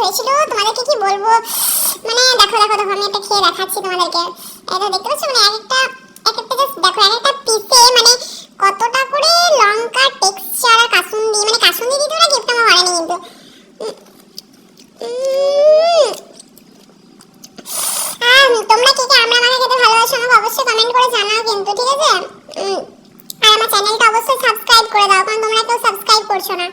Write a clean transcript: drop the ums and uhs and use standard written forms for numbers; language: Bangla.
হয়েছিল, তোমাদেরকে কি বলবো। মানে দেখো দেখো দেখো আমি একটা খেয়ে দেখাচ্ছি তোমাদেরকে। এটা দেখতে পাচ্ছ, মানে এক একটা জাস্ট দেখো, এক একটা পিসে মানে কতটা করে লঙ্কা টেক্সচার আর কাসুন্দি, মানে কাসুন্দি দিতে না গিফট আমার হয়নি কিন্তু। তোমরা কে কে আমরা মাখা খেতে ভালোবাসো আমাকে অবশ্যই কমেন্ট করে জানাও কিন্তু, ঠিক আছে। আর আমার চ্যানেলটা অবশ্যই সাবস্ক্রাইব করে দাও, কারণ তোমরা কেউ সাবস্ক্রাইব করছো না।